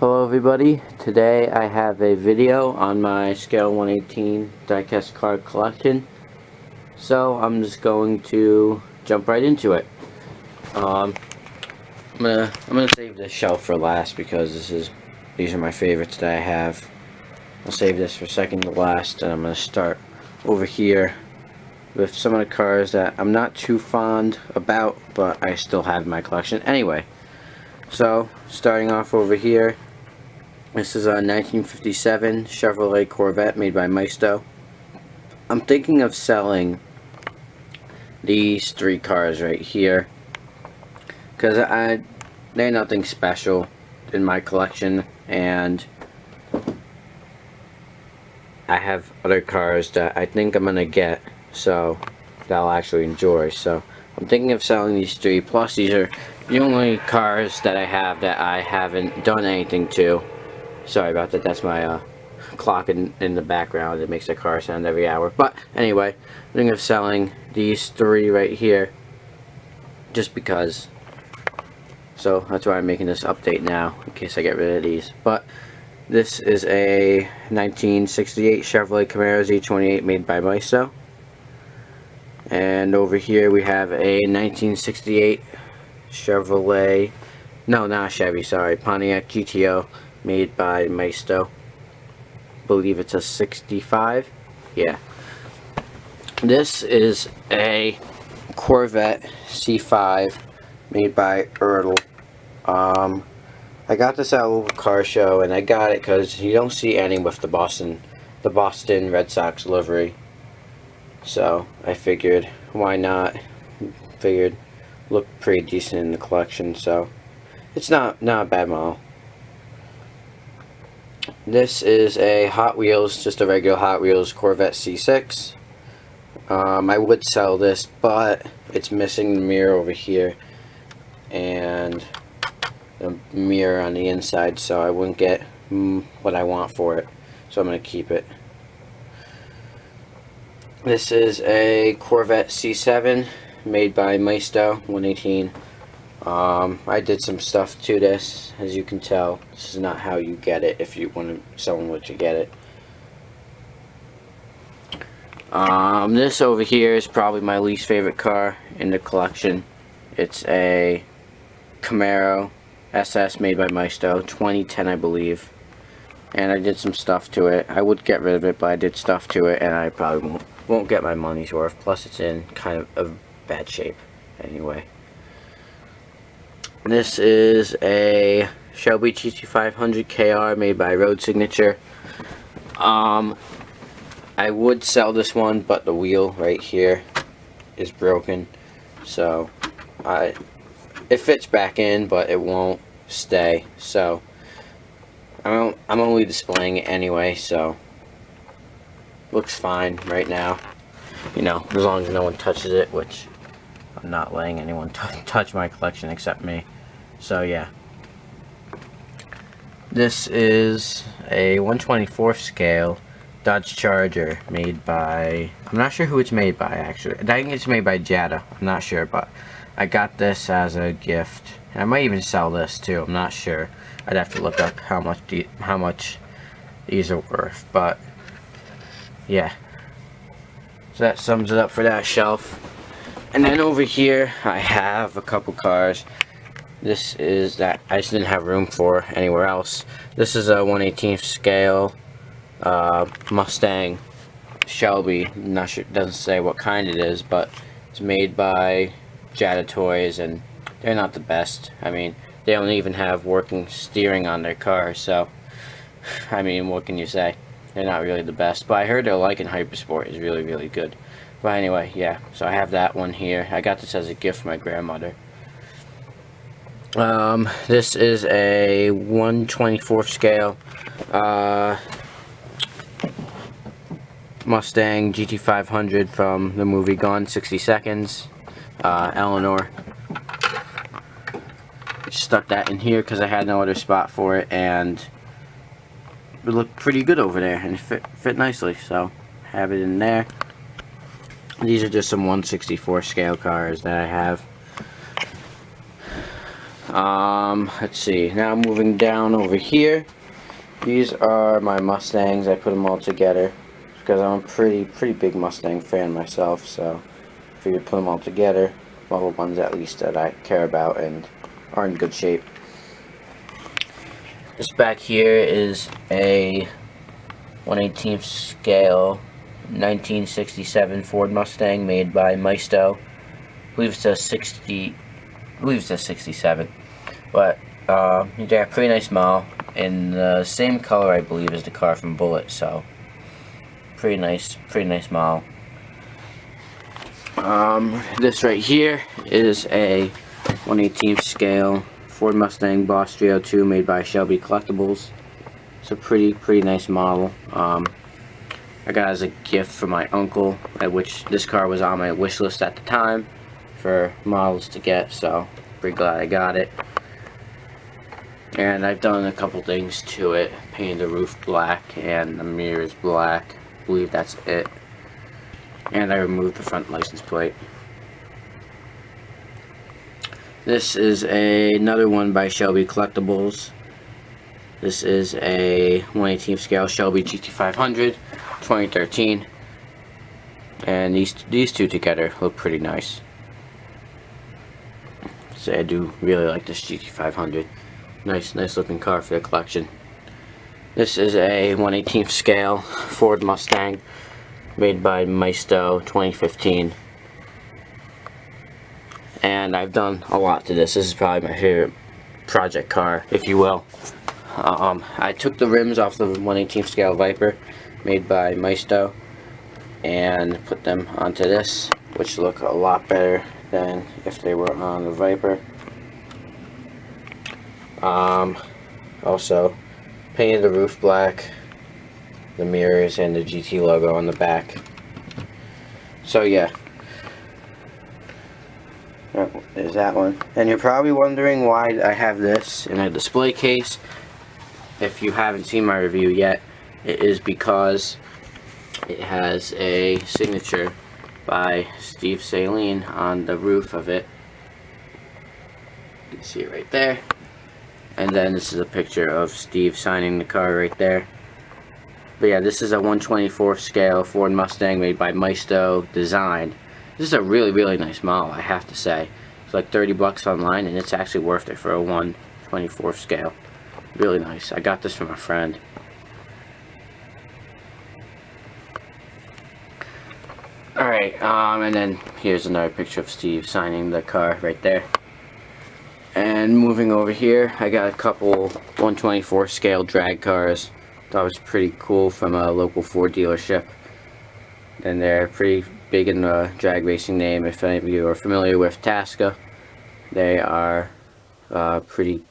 Hello everybody, today I have a video on my Scale 118 diecast card collection. So I'm just going to jump right into it. I'm gonna save this shelf for last because these are my favorites that I have. I'll save this for second to last, and I'm gonna start over here with some of the cars that I'm not too fond about, but I still have in my collection anyway. So starting off over here, this is a 1957 Chevrolet Corvette made by Maisto. I'm thinking of selling these three cars right here because they're nothing special in my collection, and I have other cars that I think I'm gonna get, so that I'll actually enjoy. So I'm thinking of selling these three, plus these are the only cars that I have that I haven't done anything to. Sorry about that, that's my clock in the background. It makes the car sound every hour. But anyway, I'm thinking of selling these three right here just because. So that's why I'm making this update now, in case I get rid of these. But this is a 1968 Chevrolet Camaro Z28 made by Maisto. And over here we have a 1968 Chevrolet, no, not Chevy, sorry, Pontiac GTO made by Maisto. Believe it's a 65. Yeah. This is a Corvette C5 made by Ertl. I got this at a local car show, and I got it because you don't see any with the Boston Red Sox livery. So I figured, why not? Figured looked pretty decent in the collection, so it's not a bad model. This is a Hot Wheels, just a regular Hot Wheels Corvette C6. I would sell this, but it's missing the mirror over here and the mirror on the inside, so I wouldn't get what I want for it, so I'm going to keep it. This is a Corvette C7 made by Maisto 118. I did some stuff to this, as you can tell. This is not how you get it if you want someone to get it. This over here is probably my least favorite car in the collection. It's a Camaro SS made by Maisto, 2010 I believe. And I did some stuff to it. I would get rid of it, but I did stuff to it, and I probably won't get my money's worth. Plus it's in kind of bad shape anyway. This is a Shelby GT500 KR made by Road Signature. I would sell this one, but the wheel right here is broken, so it fits back in, but it won't stay. So I'm only displaying it anyway, so looks fine right now. You know, as long as no one touches it, which I'm not letting anyone touch my collection except me. So yeah. This is a 1/24th scale Dodge Charger made by, I'm not sure who it's made by actually. I think it's made by Jada. I'm not sure, but I got this as a gift. And I might even sell this too. I'm not sure. I'd have to look up how much these are worth. But yeah. So that sums it up for that shelf. And then over here I have a couple cars. This is that I just didn't have room for anywhere else. This is a 1/18th scale Mustang Shelby. I'm not sure, it doesn't say what kind it is, but it's made by Jada Toys, and they're not the best. I mean, they don't even have working steering on their car, so I mean, what can you say? They're not really the best, but I heard their Lycan Hypersport is really, really good. But anyway, yeah, so I have that one here. I got this as a gift from my grandmother. This is a 1/24th scale Mustang GT500 from the movie Gone 60 Seconds. Eleanor. Stuck that in here because I had no other spot for it, and it looked pretty good over there, and it fit nicely, so have it in there. These are just some 1/64 scale cars that I have. Let's see. Now moving down over here. These are my Mustangs. I put them all together because I'm a pretty big Mustang fan myself. So I figured put them all together. All the ones at least that I care about and are in good shape. This back here is a 1/18 scale 1967 Ford Mustang made by Maisto. I believe it's a 67, but you got a pretty nice model in the same color, I believe, as the car from Bullet. So pretty nice model. This right here is a 1/18 scale Ford Mustang Boss 302 made by Shelby Collectibles. It's a pretty nice model. I got it as a gift from my uncle, at which this car was on my wish list at the time for models to get, so pretty glad I got it. And I've done a couple things to it. Painted the roof black and the mirrors black. I believe that's it. And I removed the front license plate. This is another one by Shelby Collectibles. This is a 1/18 scale Shelby GT500 2013, and these two together look pretty nice. So I do really like this GT500. Nice looking car for the collection. This is a 1/18 scale Ford Mustang made by Maisto 2015. And I've done a lot to this. This is probably my favorite project car, if you will. I took the rims off the 1/18 scale Viper made by Maisto and put them onto this, which look a lot better than if they were on the Viper. Also painted the roof black, the mirrors, and the GT logo on the back. So yeah, there's that one. And you're probably wondering why I have this in a display case. If you haven't seen my review yet, it is because it has a signature by Steve Saline on the roof of it. You can see it right there. And then this is a picture of Steve signing the car right there. But yeah, this is a 1/24 scale Ford Mustang made by Maisto Design. This is a really nice model, I have to say. It's like 30 bucks online, and it's actually worth it for a 1/24 scale. Really nice. I got this from a friend. Alright, and then here's another picture of Steve signing the car right there. And moving over here, I got a couple 1/24 scale drag cars. Thought it was pretty cool from a local Ford dealership. And they're pretty big in the drag racing name. If any of you are familiar with Tasca, they are pretty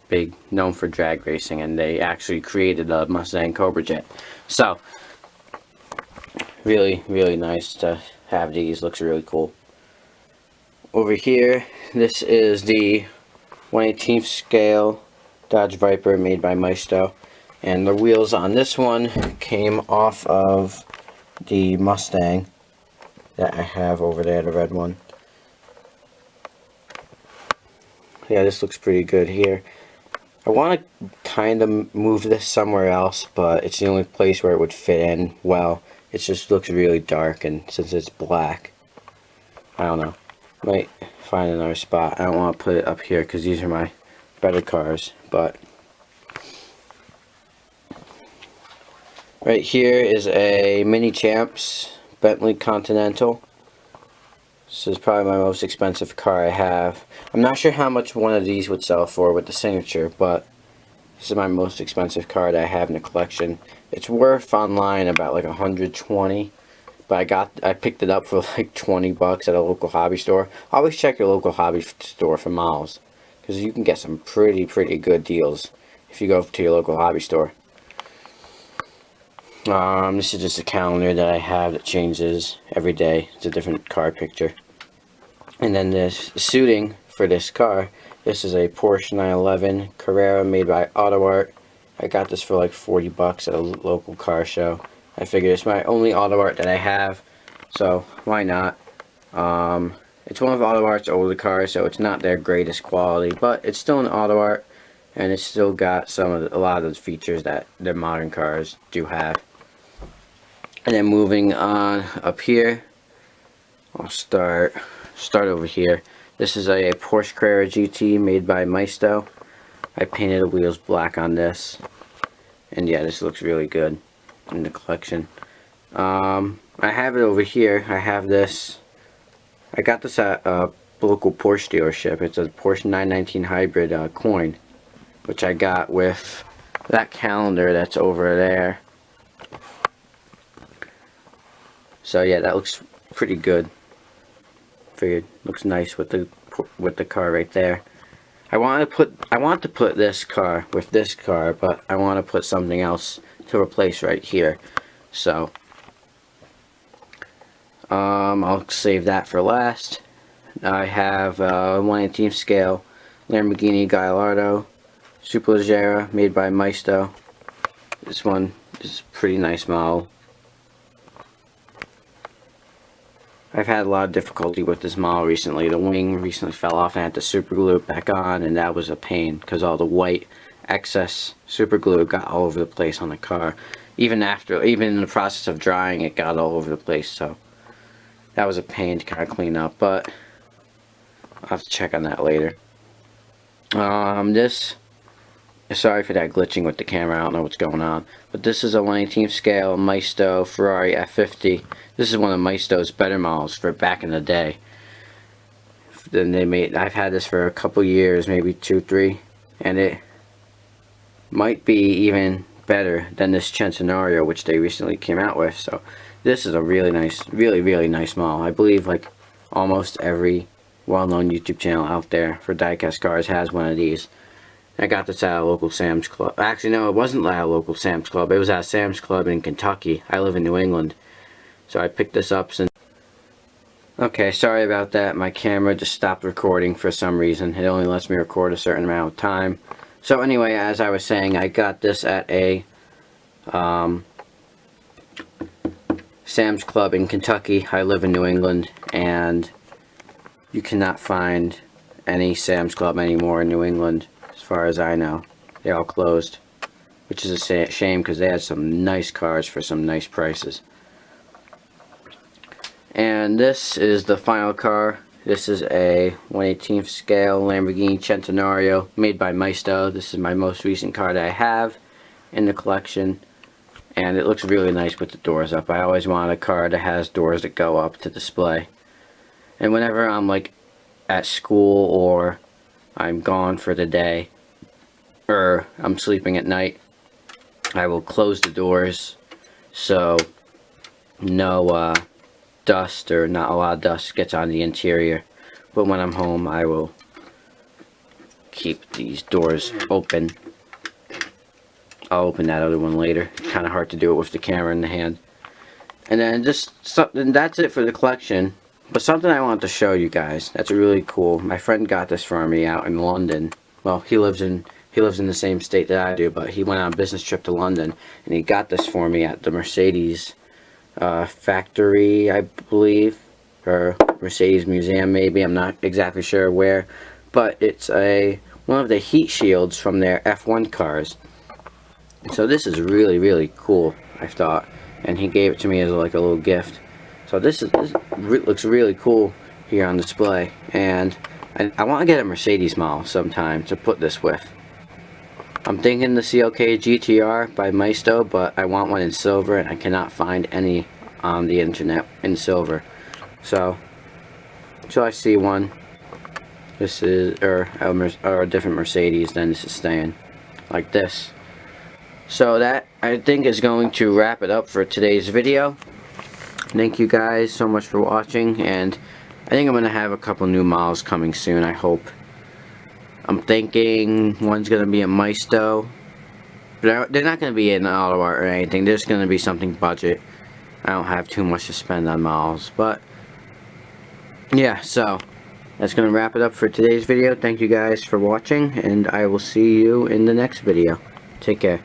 big, known for drag racing, and they actually created a Mustang Cobra Jet. So really nice to have these. Looks really cool. Over here, this is the 1/18 scale Dodge Viper made by Maisto, and the wheels on this one came off of the Mustang that I have over there, the red one. Yeah, this looks pretty good here. I want to kind of move this somewhere else, but it's the only place where it would fit in well. It just looks really dark, and since it's black, I don't know. Might find another spot. I don't want to put it up here because these are my better cars, but right here is a Mini Champs Bentley Continental. This is probably my most expensive car I have. I'm not sure how much one of these would sell for with the signature, but this is my most expensive car that I have in the collection. It's worth online about like 120, but I picked it up for like 20 bucks at a local hobby store. Always check your local hobby store for models, because you can get some pretty good deals if you go to your local hobby store. This is just a calendar that I have that changes every day. It's a different car picture. And then this suiting for this car, this is a Porsche 911 Carrera made by Auto Art. I got this for like 40 bucks at a local car show. I figured it's my only Auto Art that I have, so why not? It's one of Auto Art's older cars, so it's not their greatest quality, but it's still an Auto Art, and it's still got a lot of those features that their modern cars do have. And then moving on up here, I'll start over here. This is a Porsche Carrera GT made by Maisto. I painted the wheels black on this, and yeah, this looks really good in the collection. I have it over here. I have this. I got this at a local Porsche dealership. It's a Porsche 919 hybrid coin, which I got with that calendar that's over there. So yeah, that looks pretty good. Figured looks nice with the car right there. I want to put this car with this car, but I want to put something else to replace right here. So I'll save that for last. I have a 1/18 scale Lamborghini Gallardo Superleggera made by Maisto. This one is a pretty nice model. I've had a lot of difficulty with this model recently. The wing recently fell off and I had to super glue it back on, and that was a pain because all the white excess super glue got all over the place on the car. Even in the process of drying, it got all over the place, so that was a pain to kind of clean up, but I'll have to check on that later. Sorry for that glitching with the camera, I don't know what's going on. But this is a 1/18 scale Maisto Ferrari F50. This is one of Maisto's better models for back in the day. I've had this for a couple years, maybe 2-3, and it might be even better than this Centenario, which they recently came out with. So this is a really nice, really nice model. I believe like almost every well-known YouTube channel out there for diecast cars has one of these. I got this at a local Sam's Club. Actually, no, it wasn't at a local Sam's Club. It was at a Sam's Club in Kentucky. I live in New England. So I picked this up since... Okay, sorry about that. My camera just stopped recording for some reason. It only lets me record a certain amount of time. So anyway, as I was saying, I got this at a Sam's Club in Kentucky. I live in New England, and you cannot find any Sam's Club anymore in New England. As far as I know, they're all closed, which is a shame because they had some nice cars for some nice prices. And this is the final car. This is a 1/18 scale Lamborghini Centenario made by Maisto. This is my most recent car that I have in the collection, and it looks really nice with the doors up. I always wanted a car that has doors that go up to display. And whenever I'm like at school or I'm gone for the day, or I'm sleeping at night, I will close the doors so no dust, or not a lot of dust, gets on the interior. But when I'm home, I will keep these doors open. I'll open that other one later. Kind of hard to do it with the camera in the hand. And then just something, that's it for the collection. But something I want to show you guys that's really cool. My friend got this for me out in London. Well, he lives in the same state that I do, but he went on a business trip to London, and he got this for me at the Mercedes factory, I believe, or Mercedes Museum maybe. I'm not exactly sure where, but it's one of the heat shields from their F1 cars. So this is really cool, I thought, and he gave it to me as like a little gift. So this looks really cool here on display, and I want to get a Mercedes model sometime to put this with. I'm thinking the CLK GTR by Maisto, but I want one in silver, and I cannot find any on the internet in silver. So until I see one, this is or a different Mercedes, then this is staying like this. So that, I think, is going to wrap it up for today's video. Thank you guys so much for watching, and I think I'm going to have a couple new models coming soon, I hope. I'm thinking one's going to be a Maisto. They're not going to be an Auto Art or anything. They're just going to be something budget. I don't have too much to spend on models. But yeah, so that's going to wrap it up for today's video. Thank you guys for watching, and I will see you in the next video. Take care.